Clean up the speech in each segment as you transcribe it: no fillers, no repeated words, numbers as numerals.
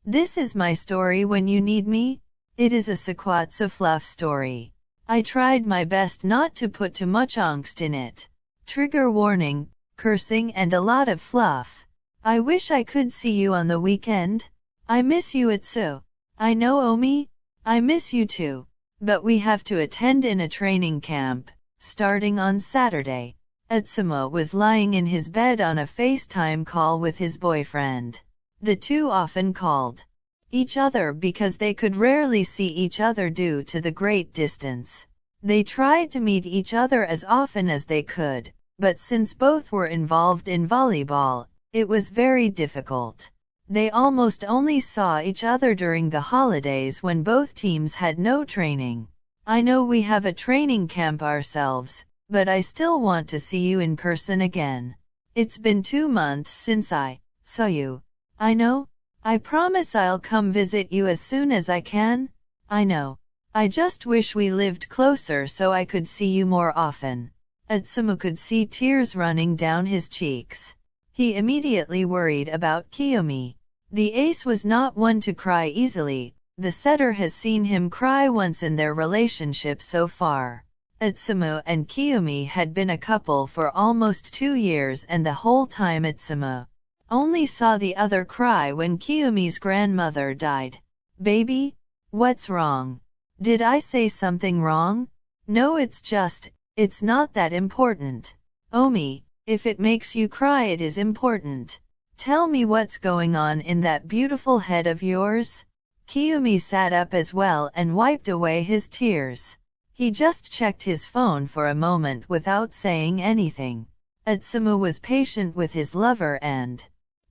This is my story when you need me. It is a Sakuatsu Fluff story. I tried my best not to put too much angst in it. Trigger warning, cursing and a lot of fluff. I wish I could see you on the weekend. I miss you Atsu. I know Omi. I miss you too. But we have to attend in a training camp, starting on Saturday. Atsumo was lying in his bed on a FaceTime call with his boyfriend. The two often called each other because they could rarely see each other due to the great distance. They tried to meet each other as often as they could, but since both were involved in volleyball, it was very difficult. They almost only saw each other during the holidays when both teams had no training. I know we have a training camp ourselves, but I still want to see you in person again. It's been 2 months since I saw you. I know. I promise I'll come visit you as soon as I can. I know. I just wish we lived closer so I could see you more often. Atsumo could see tears running down his cheeks. He immediately worried about Kiyomi. The ace was not one to cry easily. The setter has seen him cry once in their relationship so far. Atsumo and Kiyomi had been a couple for almost 2 years, and the whole time Atsumo only saw the other cry when Kiyomi's grandmother died. Baby? What's wrong? Did I say something wrong? No, it's not that important. Omi, if it makes you cry it is important. Tell me what's going on in that beautiful head of yours? Kiyomi sat up as well and wiped away his tears. He just checked his phone for a moment without saying anything. Atsumo was patient with his lover and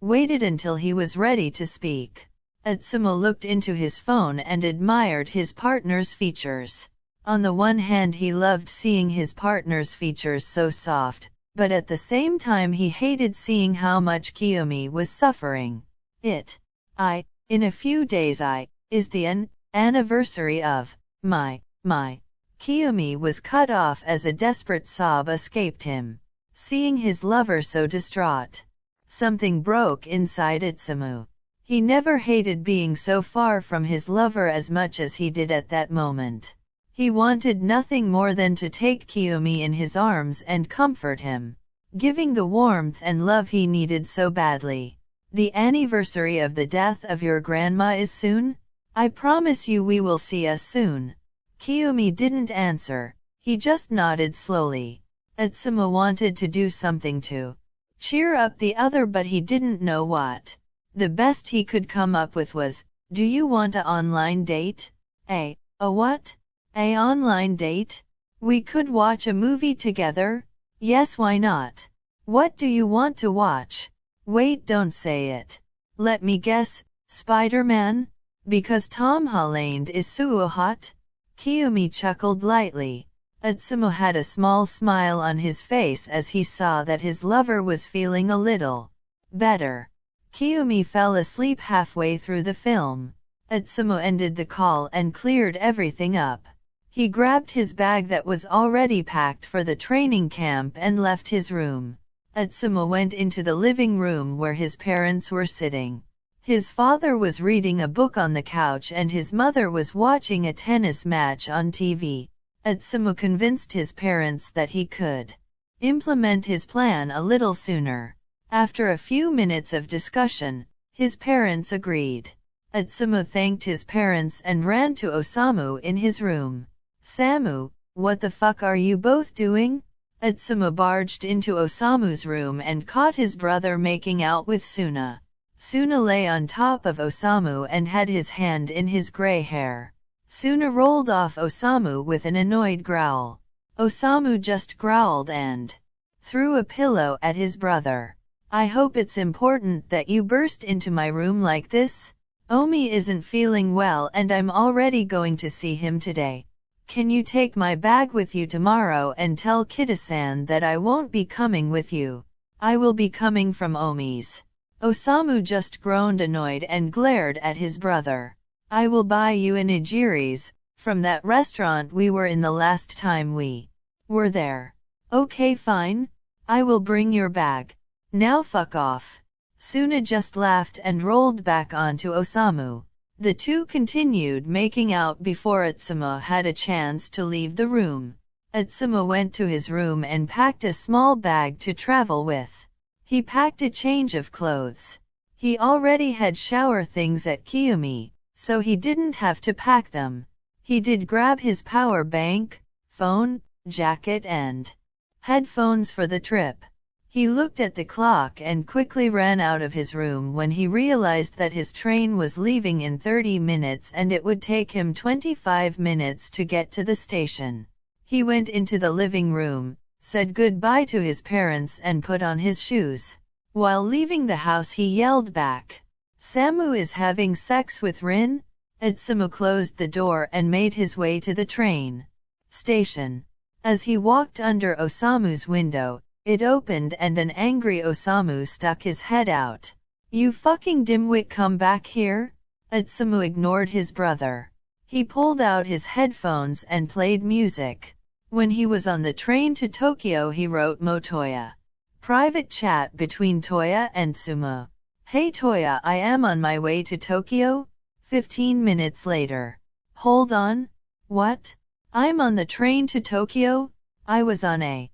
waited until he was ready to speak. Atsumo looked into his phone and admired his partner's features. On the one hand he loved seeing his partner's features so soft, but at the same time he hated seeing how much Kiyomi was suffering. In a few days is the anniversary of my. Kiyomi was cut off as a desperate sob escaped him. Seeing his lover so distraught, something broke inside Atsumo. He never hated being so far from his lover as much as he did at that moment. He wanted nothing more than to take Kiyomi in his arms and comfort him, giving the warmth and love he needed so badly. The anniversary of the death of your grandma is soon? I promise you we will see us soon. Kiyomi didn't answer, he just nodded slowly. Atsumo wanted to do something to cheer up the other, but he didn't know what. The best he could come up with was, do you want an online date? A what? A online date? We could watch a movie together? Yes, why not? What do you want to watch? Wait, don't say it. Let me guess, Spider-Man? Because Tom Holland is so hot? Kiyomi chuckled lightly. Atsumo had a small smile on his face as he saw that his lover was feeling a little better. Kiyomi fell asleep halfway through the film. Atsumo ended the call and cleared everything up. He grabbed his bag that was already packed for the training camp and left his room. Atsumo went into the living room where his parents were sitting. His father was reading a book on the couch and his mother was watching a tennis match on TV. Atsumo convinced his parents that he could implement his plan a little sooner. After a few minutes of discussion, his parents agreed. Atsumo thanked his parents and ran to Osamu in his room. Samu, what the fuck are you both doing? Atsumo barged into Osamu's room and caught his brother making out with Suna. Suna lay on top of Osamu and had his hand in his gray hair. Suna rolled off Osamu with an annoyed growl. Osamu just growled and threw a pillow at his brother. I hope it's important that you burst into my room like this. Omi isn't feeling well and I'm already going to see him today. Can you take my bag with you tomorrow and tell Kida-san that I won't be coming with you? I will be coming from Omi's. Osamu just groaned annoyed and glared at his brother. I will buy you an nigiri's, from that restaurant we were in the last time we were there. Okay, fine. I will bring your bag. Now fuck off. Suna just laughed and rolled back onto Osamu. The two continued making out before Utsumu had a chance to leave the room. Utsumu went to his room and packed a small bag to travel with. He packed a change of clothes. He already had shower things at Kiyomi, so he didn't have to pack them. He did grab his power bank, phone, jacket and headphones for the trip. He looked at the clock and quickly ran out of his room when he realized that his train was leaving in 30 minutes and it would take him 25 minutes to get to the station. He went into the living room, said goodbye to his parents and put on his shoes. While leaving the house he yelled back, "Samu is having sex with Rin?" Utsumu closed the door and made his way to the train station. As he walked under Osamu's window, it opened and an angry Osamu stuck his head out. "You fucking dimwit, come back here!" Utsumu ignored his brother. He pulled out his headphones and played music. When he was on the train to Tokyo he wrote Motoya. Private chat between Toya and Sumo. "Hey Toya, I am on my way to Tokyo." 15 minutes later. "Hold on. What? I'm on the train to Tokyo? I was on a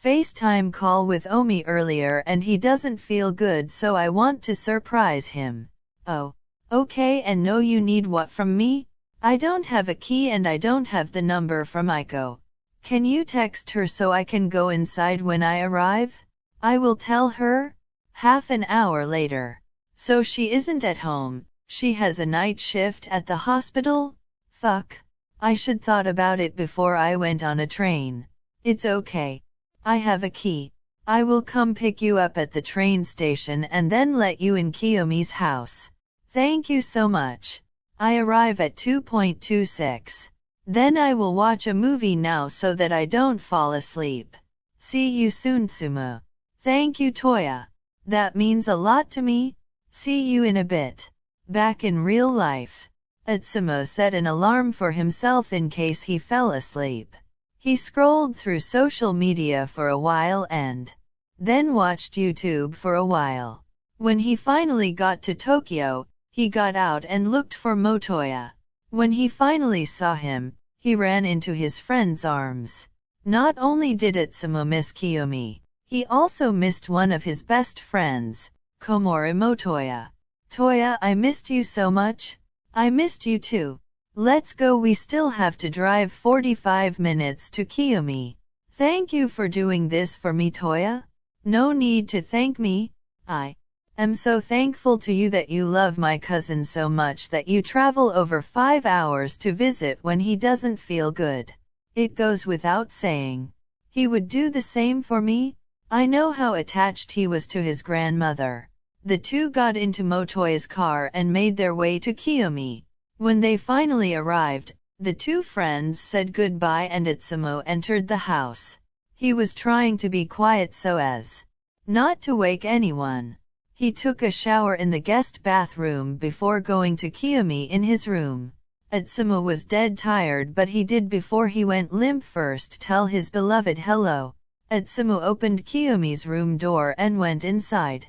FaceTime call with Omi earlier and he doesn't feel good, so I want to surprise him." "Oh. Okay, and no, you need what from me?" "I don't have a key and I don't have the number from Aiko. Can you text her so I can go inside when I arrive?" "I will tell her." Half an hour later. "So she isn't at home, she has a night shift at the hospital? Fuck. I should thought about it before I went on a train." "It's okay. I have a key. I will come pick you up at the train station and then let you in Kiyomi's house." "Thank you so much. I arrive at 2:26. Then I will watch a movie now so that I don't fall asleep. See you soon, Sumo." "Thank you, Toya. That means a lot to me. See you in a bit." Back in real life, Utsumu set an alarm for himself in case he fell asleep. He scrolled through social media for a while and then watched YouTube for a while. When he finally got to Tokyo, he got out and looked for Motoya. When he finally saw him, he ran into his friend's arms. Not only did Utsumu miss Kiyomi, he also missed one of his best friends, Komori Motoya. "Toya, I missed you so much." "I missed you too. Let's go, we still have to drive 45 minutes to Kiyomi." "Thank you for doing this for me, Toya." "No need to thank me. I am so thankful to you that you love my cousin so much that you travel over 5 hours to visit when he doesn't feel good. It goes without saying. He would do the same for me." I know how attached he was to his grandmother. The two got into Motoya's car and made their way to Kiyomi. When they finally arrived, the two friends said goodbye and Utsumu entered the house. He was trying to be quiet so as not to wake anyone. He took a shower in the guest bathroom before going to Kiyomi in his room. Utsumu was dead tired, but he did before he went limp first tell his beloved hello. Utsumu opened Kiyomi's room door and went inside.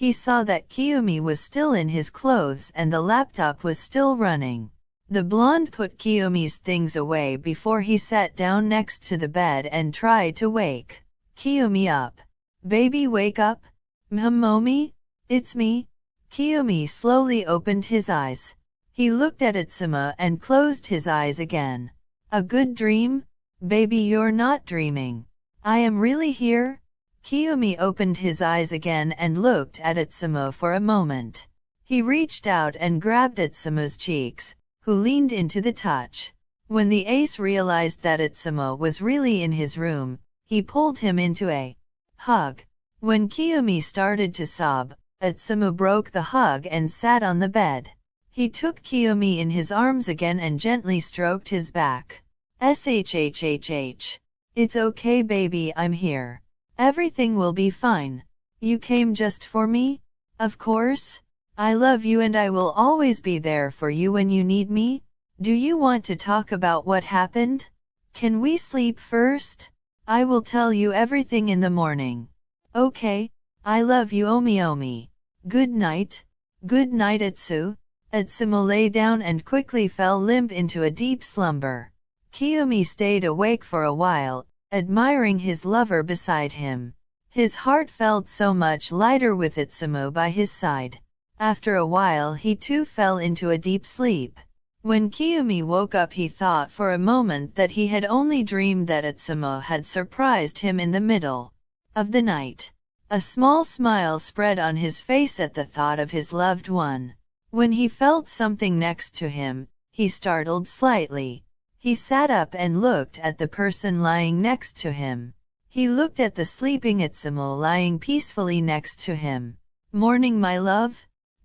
He saw that Kiyomi was still in his clothes and the laptop was still running. The blonde put Kiyomi's things away before he sat down next to the bed and tried to wake Kiyomi up. "Baby, wake up." "Momi? It's me." Kiyomi slowly opened his eyes. He looked at Utsumu and closed his eyes again. "A good dream?" "Baby, you're not dreaming. I am really here." Kiyomi opened his eyes again and looked at Utsumu for a moment. He reached out and grabbed Utsumu's cheeks, who leaned into the touch. When the ace realized that Utsumu was really in his room, he pulled him into a hug. When Kiyomi started to sob, Utsumu broke the hug and sat on the bed. He took Kiyomi in his arms again and gently stroked his back. "Shhhhh. It's okay, baby, I'm here. Everything will be fine. You came just for me?" "Of course. I love you and I will always be there for you when you need me. Do you want to talk about what happened? Can we sleep first? I will tell you everything in the morning." "Okay. I love you, Omi Omi." Good night. Good night, Etsu. Etsumo lay down and quickly fell limp into a deep slumber. Kiyomi stayed awake for a while, admiring his lover beside him. His heart felt so much lighter with Etsumo by his side. After a while he too fell into a deep sleep. When Kiyomi woke up he thought for a moment that he had only dreamed that Etsumo had surprised him in the middle of the night. A small smile spread on his face at the thought of his loved one. When he felt something next to him, he startled slightly. He sat up and looked at the person lying next to him. He looked at the sleeping Etsumo lying peacefully next to him. Morning, my love?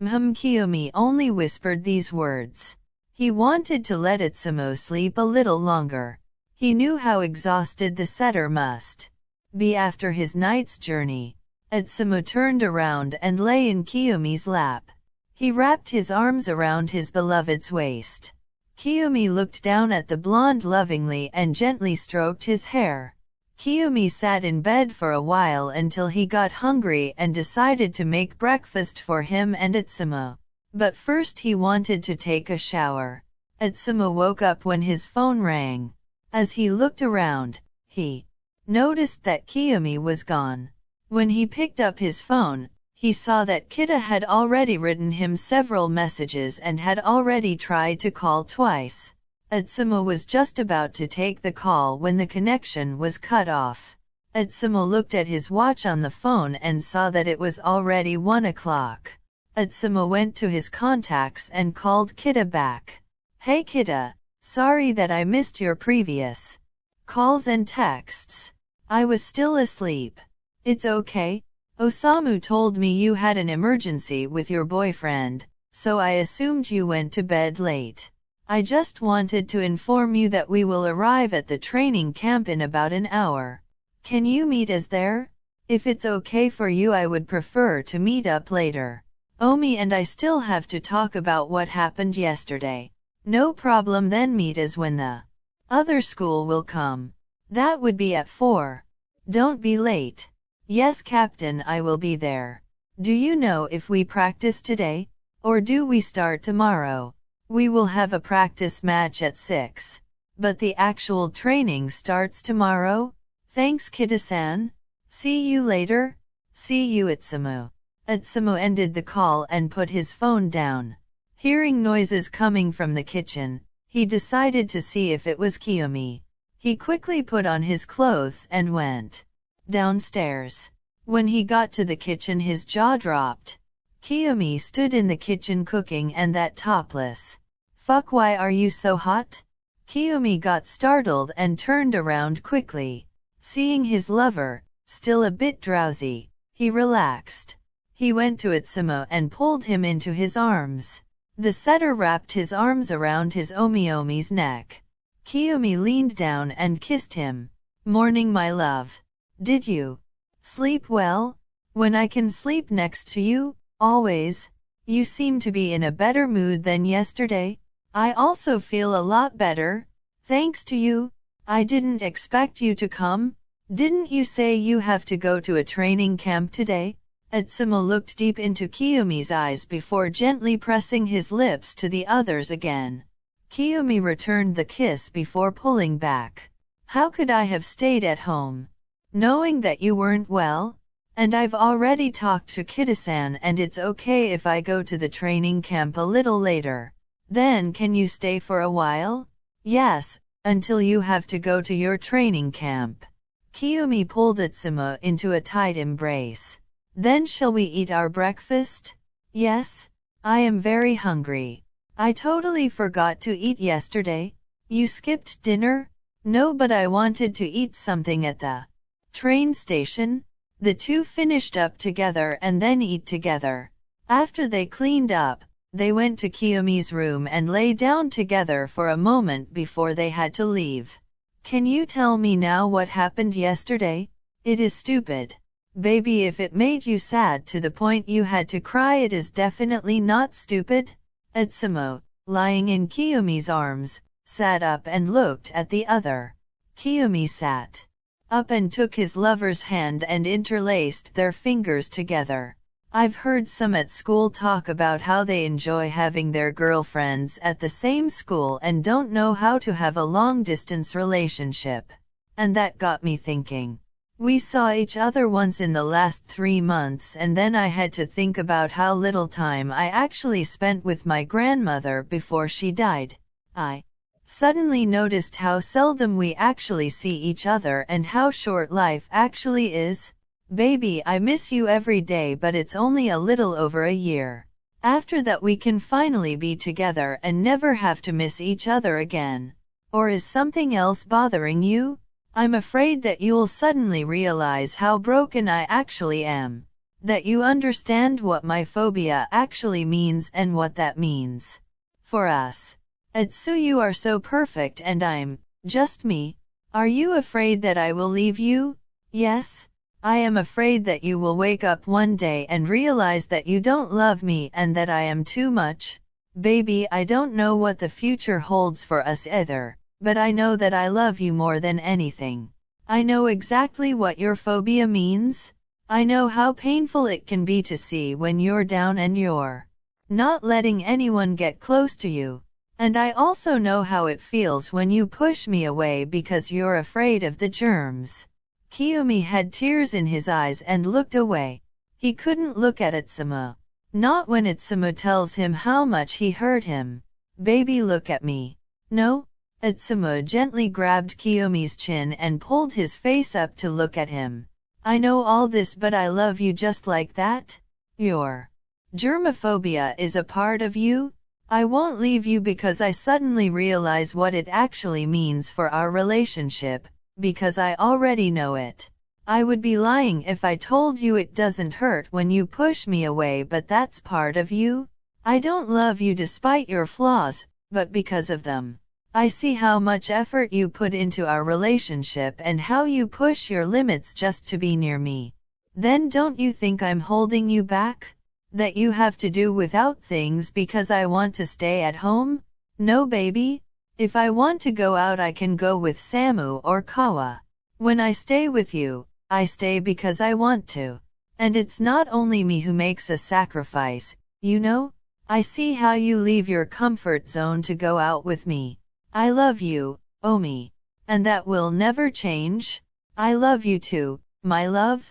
Kiyomi only whispered these words. He wanted to let Etsumo sleep a little longer. He knew how exhausted the setter must be after his night's journey. Etsumo turned around and lay in Kiyomi's lap. He wrapped his arms around his beloved's waist. Kiyomi looked down at the blonde lovingly and gently stroked his hair. Kiyomi sat in bed for a while until he got hungry and decided to make breakfast for him and Etsumo. But first he wanted to take a shower. Etsumo woke up when his phone rang. As he looked around, he noticed that Kiyomi was gone. When he picked up his phone, he saw that Kita had already written him several messages and had already tried to call twice. Etsumo was just about to take the call when the connection was cut off. Etsumo looked at his watch on the phone and saw that it was already 1 o'clock. Etsumo went to his contacts and called Kita back. Hey Kita, sorry that I missed your previous calls and texts. I was still asleep. It's okay. Osamu told me you had an emergency with your boyfriend, so I assumed you went to bed late. I just wanted to inform you that we will arrive at the training camp in about an hour. Can you meet us there? If it's okay for you, I would prefer to meet up later. Omi and I still have to talk about what happened yesterday. No problem, then meet us when the other school will come. That would be at 4. Don't be late. Yes, Captain, I will be there. Do you know if we practice today? Or do we start tomorrow? We will have a practice match at 6. But the actual training starts tomorrow? Thanks, Kita-san. See you later. See you, Etsumo. Etsumo ended the call and put his phone down. Hearing noises coming from the kitchen, he decided to see if it was Kiyomi. He quickly put on his clothes and went downstairs. When he got to the kitchen, his jaw dropped. Kiyomi stood in the kitchen cooking, and that topless. Fuck, why are you so hot? Kiyomi got startled and turned around quickly. Seeing his lover, still a bit drowsy, he relaxed. He went to Etsumo and pulled him into his arms. The setter wrapped his arms around his Omi's neck. Kiyomi leaned down and kissed him. Morning, my love. Did you sleep well? When I can sleep next to you, always. You seem to be in a better mood than yesterday. I also feel a lot better, thanks to you. I didn't expect you to come. Didn't you say you have to go to a training camp today? Etsumo looked deep into Kiyomi's eyes before gently pressing his lips to the others again. Kiyomi returned the kiss before pulling back. How could I have stayed at home, knowing that you weren't well? And I've already talked to Kita-san, and it's okay if I go to the training camp a little later. Then can you stay for a while? Yes, until you have to go to your training camp. Kiyomi pulled Etsumo into a tight embrace. Then shall we eat our breakfast? Yes. I am very hungry. I totally forgot to eat yesterday. You skipped dinner? No, but I wanted to eat something at the train station. The two finished up together and then eat together. After they cleaned up, they went to Kiyomi's room and lay down together for a moment before they had to leave. Can you tell me now what happened yesterday? It is stupid. Baby, if it made you sad to the point you had to cry, it is definitely not stupid. Etsumo, lying in Kiyomi's arms, sat up and looked at the other. Kiyomi sat up and took his lover's hand and interlaced their fingers together. I've heard some at school talk about how they enjoy having their girlfriends at the same school and don't know how to have a long-distance relationship. And that got me thinking. We saw each other once in the last 3 months, and then I had to think about how little time I actually spent with my grandmother before she died. I suddenly noticed how seldom we actually see each other and how short life actually is. Baby, I miss you every day, but it's only a little over a year. After that we can finally be together and never have to miss each other again. Or is something else bothering you? I'm afraid that you'll suddenly realize how broken I actually am. That you understand what my phobia actually means and what that means for us. Atsu, you are so perfect and I'm just me. Are you afraid that I will leave you? Yes. I am afraid that you will wake up one day and realize that you don't love me and that I am too much. Baby, I don't know what the future holds for us either. But I know that I love you more than anything. I know exactly what your phobia means. I know how painful it can be to see when you're down and you're not letting anyone get close to you. And I also know how it feels when you push me away because you're afraid of the germs. Kiyomi had tears in his eyes and looked away. He couldn't look at Itsumo. Not when Itsumo tells him how much he hurt him. Baby, look at me. No? Itsumo gently grabbed Kiyomi's chin and pulled his face up to look at him. I know all this, but I love you just like that. Your germophobia is a part of you. I won't leave you because I suddenly realize what it actually means for our relationship, because I already know it. I would be lying if I told you it doesn't hurt when you push me away, but that's part of you. I don't love you despite your flaws, but because of them. I see how much effort you put into our relationship and how you push your limits just to be near me. Then don't you think I'm holding you back? That you have to do without things because I want to stay at home? No, baby. If I want to go out, I can go with Samu or Kawa. When I stay with you, I stay because I want to. And it's not only me who makes a sacrifice, you know? I see how you leave your comfort zone to go out with me. I love you, Omi. And that will never change. I love you too, my love.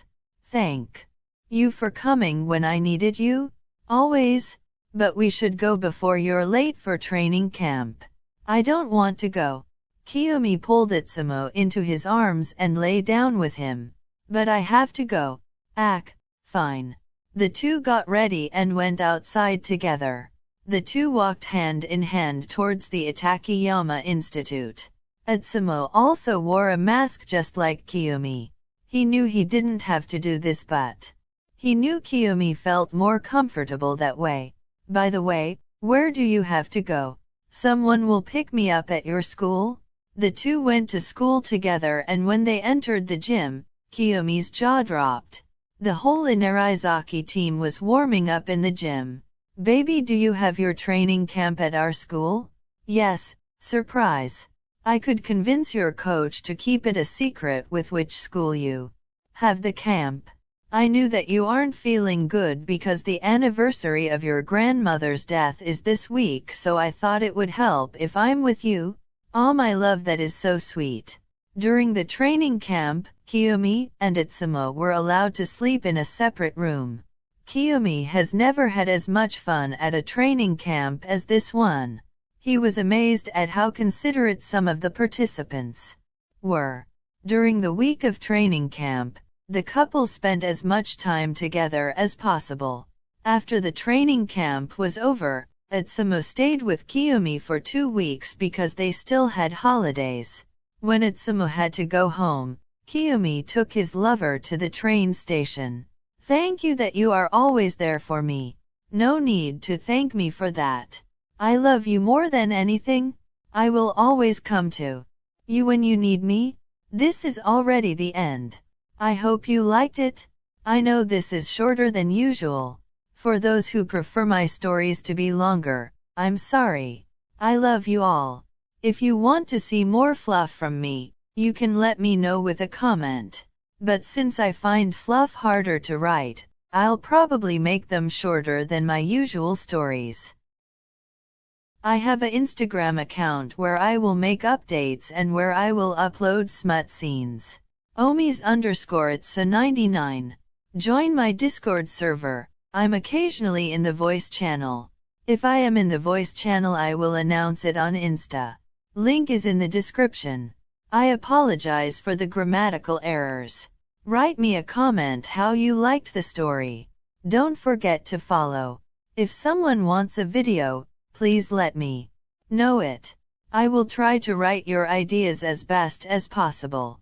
Thank you for coming when I needed you. Always. But we should go before you're late for training camp. I don't want to go. Kiyomi pulled Itsumo into his arms and lay down with him. But I have to go. Fine. The two got ready and went outside together. The two walked hand in hand towards the Itakayama Institute. Itsumo also wore a mask just like Kiyomi. He knew he didn't have to do this, but he knew Kiyomi felt more comfortable that way. By the way, where do you have to go? Someone will pick me up at your school? The two went to school together, and when they entered the gym, Kiyomi's jaw dropped. The whole Inarizaki team was warming up in the gym. Baby, do you have your training camp at our school? Yes, surprise. I could convince your coach to keep it a secret with which school you have the camp. I knew that you aren't feeling good because the anniversary of your grandmother's death is this week, so I thought it would help if I'm with you. Ah, my love, that is so sweet. During the training camp, Kiyomi and Itsumo were allowed to sleep in a separate room. Kiyomi has never had as much fun at a training camp as this one. He was amazed at how considerate some of the participants were. During the week of training camp, the couple spent as much time together as possible. After the training camp was over, Itsumo stayed with Kiyomi for 2 weeks because they still had holidays. When Itsumo had to go home, Kiyomi took his lover to the train station. Thank you that you are always there for me. No need to thank me for that. I love you more than anything. I will always come to you when you need me. This is already the end. I hope you liked it. I know this is shorter than usual. For those who prefer my stories to be longer, I'm sorry. I love you all. If you want to see more fluff from me, you can let me know with a comment. But since I find fluff harder to write, I'll probably make them shorter than my usual stories. I have an Instagram account where I will make updates and where I will upload smut scenes. Omis_Itsa99. Join my Discord server. I'm occasionally in the voice channel. If I am in the voice channel I will announce it on Insta. Link is in the description. I apologize for the grammatical errors. Write me a comment how you liked the story. Don't forget to follow. If someone wants a video, please let me know it. I will try to write your ideas as best as possible.